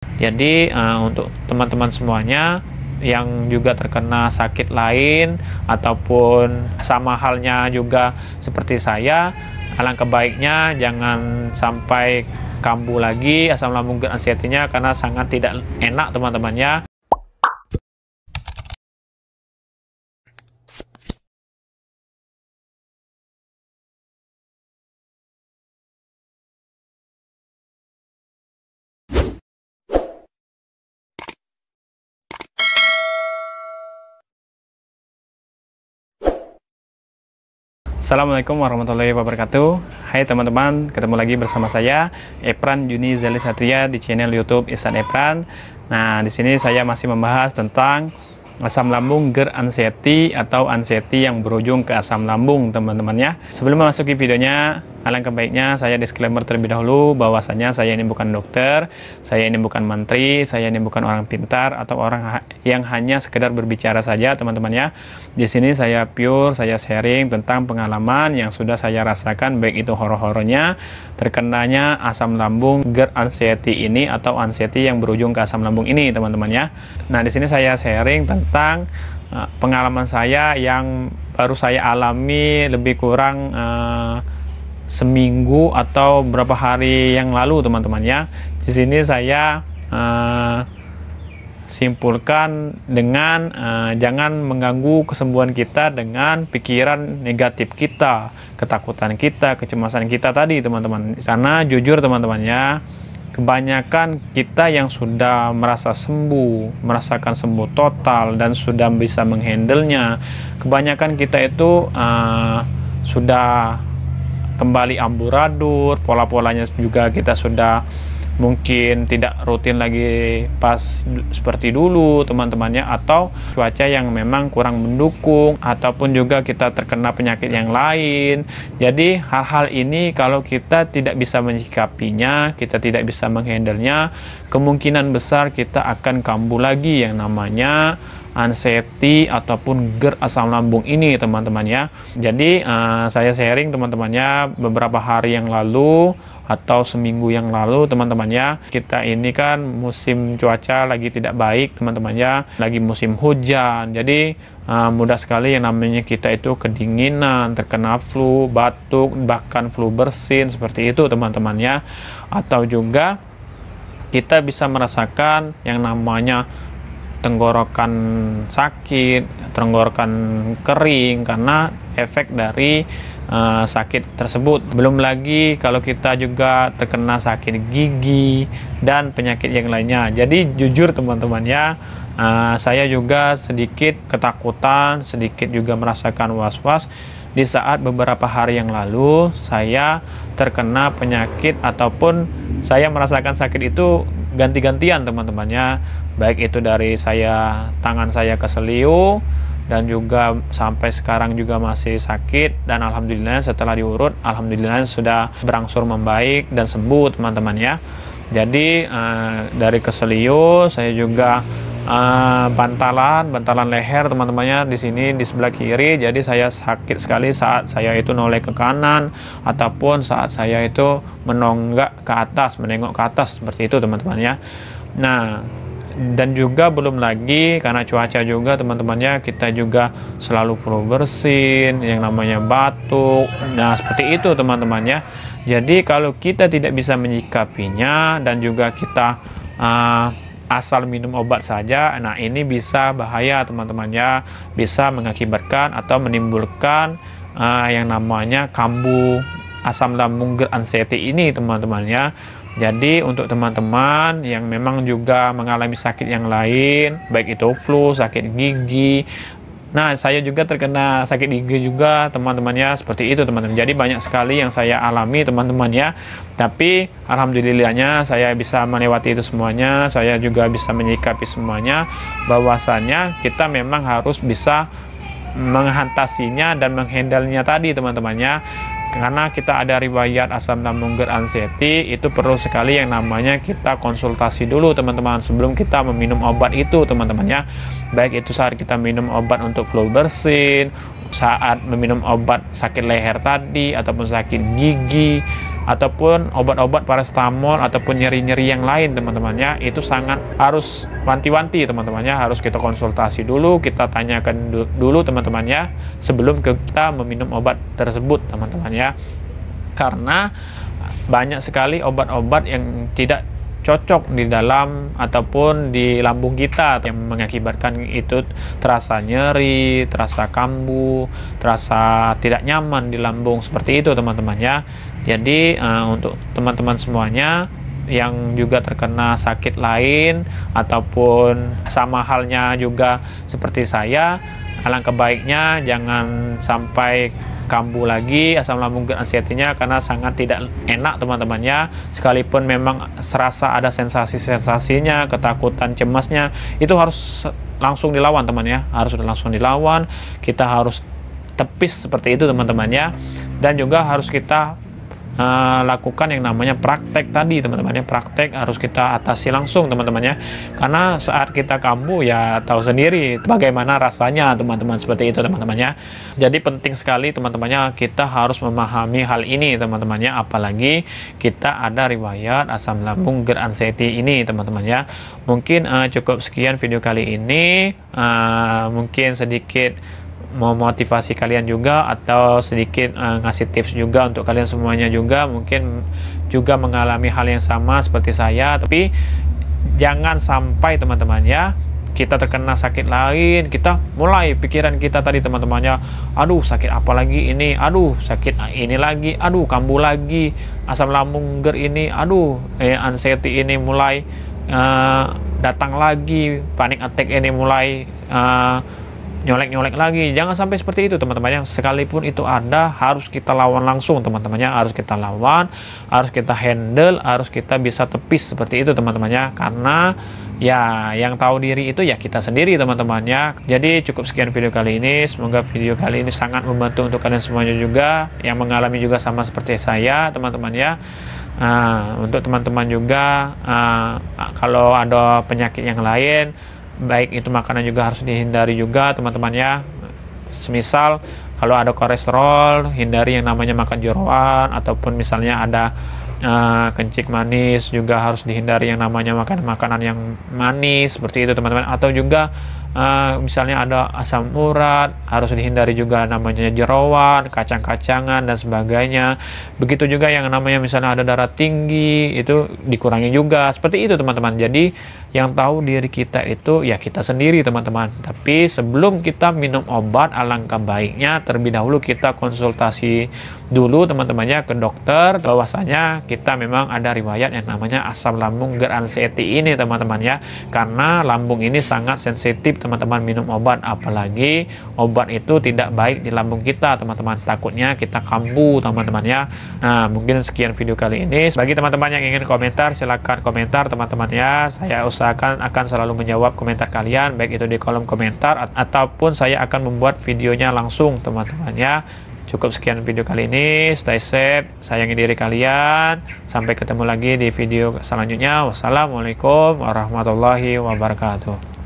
Jadi untuk teman-teman semuanya yang juga terkena sakit lain ataupun sama halnya juga seperti saya, alangkah baiknya jangan sampai kambuh lagi asam lambung GERD anxiety-nya, karena sangat tidak enak teman-temannya. Assalamualaikum warahmatullahi wabarakatuh. Hai teman-teman, ketemu lagi bersama saya Epran Juni Zali Satria di channel YouTube Ihsan Epran. Nah, di sini saya masih membahas tentang asam lambung GERD anxiety atau anxiety yang berujung ke asam lambung, teman-teman ya. Sebelum memasuki videonya, alangkah baiknya saya disclaimer terlebih dahulu bahwasanya saya ini bukan dokter, saya ini bukan menteri, saya ini bukan orang pintar atau orang yang hanya sekedar berbicara saja, teman-teman ya. Di sini saya pure, saya sharing tentang pengalaman yang sudah saya rasakan, baik itu horor-horornya terkenanya asam lambung GERD anxiety ini atau anxiety yang berujung ke asam lambung ini, teman-teman ya. Nah, di sini saya sharing tentang pengalaman saya yang baru saya alami lebih kurang seminggu atau beberapa hari yang lalu, teman-teman ya. Di sini saya simpulkan dengan jangan mengganggu kesembuhan kita dengan pikiran negatif kita, ketakutan kita, kecemasan kita tadi, teman-teman. Karena jujur teman-teman ya, kebanyakan kita yang sudah merasa sembuh, merasakan sembuh total dan sudah bisa menghandlenya, kebanyakan kita itu sudah kembali amburadul, pola-polanya juga kita sudah mungkin tidak rutin lagi pas seperti dulu, teman-temannya, atau cuaca yang memang kurang mendukung, ataupun juga kita terkena penyakit yang lain. Jadi hal-hal ini kalau kita tidak bisa menyikapinya, kita tidak bisa menghandlenya, kemungkinan besar kita akan kambuh lagi yang namanya anxiety ataupun GERD asam lambung ini, teman-teman ya. Jadi saya sharing teman-temannya beberapa hari yang lalu atau seminggu yang lalu, teman-teman ya. Kita ini kan musim cuaca lagi tidak baik, teman-teman ya, lagi musim hujan. Jadi mudah sekali yang namanya kita itu kedinginan, terkena flu, batuk, bahkan flu bersin seperti itu, teman-teman ya. Atau juga kita bisa merasakan yang namanya tenggorokan sakit, tenggorokan kering karena efek dari sakit tersebut. Belum lagi kalau kita juga terkena sakit gigi dan penyakit yang lainnya. Jadi jujur teman-teman ya, saya juga sedikit ketakutan, sedikit juga merasakan was-was di saat beberapa hari yang lalu saya terkena penyakit ataupun saya merasakan sakit itu ganti-gantian, teman-temannya. Baik itu dari tangan saya keseliu, dan juga sampai sekarang juga masih sakit, dan alhamdulillah setelah diurut, alhamdulillah sudah berangsur membaik dan sembuh, teman-teman ya. Jadi dari keseliu saya juga bantalan leher, teman-temannya, di sini di sebelah kiri. Jadi saya sakit sekali saat saya itu noleh ke kanan ataupun saat saya itu menenggok ke atas seperti itu, teman-teman ya. Nah, dan juga belum lagi karena cuaca juga, teman-temannya, kita juga selalu flu bersin, yang namanya batuk. Nah, seperti itu, teman-temannya. Jadi kalau kita tidak bisa menyikapinya dan juga kita asal minum obat saja, nah ini bisa bahaya, teman-temannya, bisa mengakibatkan atau menimbulkan yang namanya kambuh asam lambung GERD anxiety ini, teman-temannya. Jadi untuk teman-teman yang memang juga mengalami sakit yang lain, baik itu flu, sakit gigi. Nah, saya juga terkena sakit gigi juga, teman-temannya, seperti itu, teman-teman. Jadi banyak sekali yang saya alami, teman-teman ya. Tapi alhamdulillahnya saya bisa melewati itu semuanya. Saya juga bisa menyikapi semuanya, bahwasannya kita memang harus bisa mengatasinya dan menghandlenya tadi, teman-temannya. Karena kita ada riwayat asam lambung GERD anxiety, itu perlu sekali yang namanya kita konsultasi dulu, teman-teman, sebelum kita meminum obat itu, teman-teman ya. Baik itu saat kita minum obat untuk flu bersin, saat meminum obat sakit leher tadi, ataupun sakit gigi. ataupun obat-obat paracetamol ataupun nyeri-nyeri yang lain teman-teman ya, itu sangat harus wanti-wanti teman-teman ya, harus kita konsultasi dulu, kita tanyakan dulu teman-teman ya sebelum kita meminum obat tersebut teman-teman ya, karena banyak sekali obat-obat yang tidak cocok di dalam ataupun di lambung kita yang mengakibatkan itu terasa nyeri, terasa kambuh, terasa tidak nyaman di lambung seperti itu teman-teman ya. Jadi untuk teman-teman semuanya yang juga terkena sakit lain ataupun sama halnya juga seperti saya, alangkah baiknya jangan sampai kambuh lagi asam lambung GERD-anxiety-nya, karena sangat tidak enak teman-teman ya. Sekalipun memang serasa ada sensasi-sensasinya, ketakutan, cemasnya, itu harus langsung dilawan teman ya, harus langsung dilawan. Kita harus tepis seperti itu teman-teman ya, dan juga harus kita lakukan yang namanya praktek tadi teman-teman ya. Praktek harus kita atasi langsung teman-teman ya, karena saat kita kambuh ya tahu sendiri bagaimana rasanya teman-teman, seperti itu teman-teman ya. Jadi penting sekali teman-temannya kita harus memahami hal ini teman-teman ya, apalagi kita ada riwayat asam lambung GERD-anxiety ini teman-teman ya. Mungkin cukup sekian video kali ini, mungkin sedikit memotivasi kalian juga, atau sedikit ngasih tips juga untuk kalian semuanya juga, mungkin juga mengalami hal yang sama seperti saya. Tapi jangan sampai teman-teman ya kita terkena sakit lain, kita mulai pikiran kita tadi teman-temannya, aduh sakit apa lagi ini, aduh sakit ini lagi, aduh kambuh lagi, asam lambung GERD ini, aduh anxiety ini mulai datang lagi, panic attack ini mulai nyolek-nyolek lagi. Jangan sampai seperti itu teman-teman. Sekalipun itu ada, harus kita lawan langsung teman-temannya, harus kita lawan, harus kita handle, harus kita bisa tepis seperti itu teman-temannya, karena ya yang tahu diri itu ya kita sendiri teman-temannya. Jadi cukup sekian video kali ini, semoga video kali ini sangat membantu untuk kalian semuanya juga yang mengalami juga sama seperti saya teman-teman ya. Untuk teman-teman juga kalau ada penyakit yang lain, baik itu makanan juga harus dihindari juga teman-teman ya. Semisal kalau ada kolesterol, hindari yang namanya makan jeroan, ataupun misalnya ada kencing manis, juga harus dihindari yang namanya makan makanan yang manis seperti itu teman-teman. Atau juga misalnya ada asam urat, harus dihindari juga namanya jeroan, kacang-kacangan dan sebagainya. Begitu juga yang namanya misalnya ada darah tinggi, itu dikurangi juga seperti itu teman-teman. Jadi yang tahu diri kita itu ya kita sendiri teman-teman. Tapi sebelum kita minum obat, alangkah baiknya terlebih dahulu kita konsultasi dulu teman-temannya ke dokter, bahwasanya kita memang ada riwayat yang namanya asam lambung GERD-anxiety ini teman-teman ya. Karena lambung ini sangat sensitif teman-teman minum obat, apalagi obat itu tidak baik di lambung kita teman-teman, takutnya kita kambuh teman-teman ya. Nah mungkin sekian video kali ini. Bagi teman-teman yang ingin komentar, silahkan komentar teman-teman ya. Saya usahakan akan selalu menjawab komentar kalian, baik itu di kolom komentar ataupun saya akan membuat videonya langsung teman-teman ya. Cukup sekian video kali ini, stay safe, sayangi diri kalian, sampai ketemu lagi di video selanjutnya. Wassalamualaikum warahmatullahi wabarakatuh.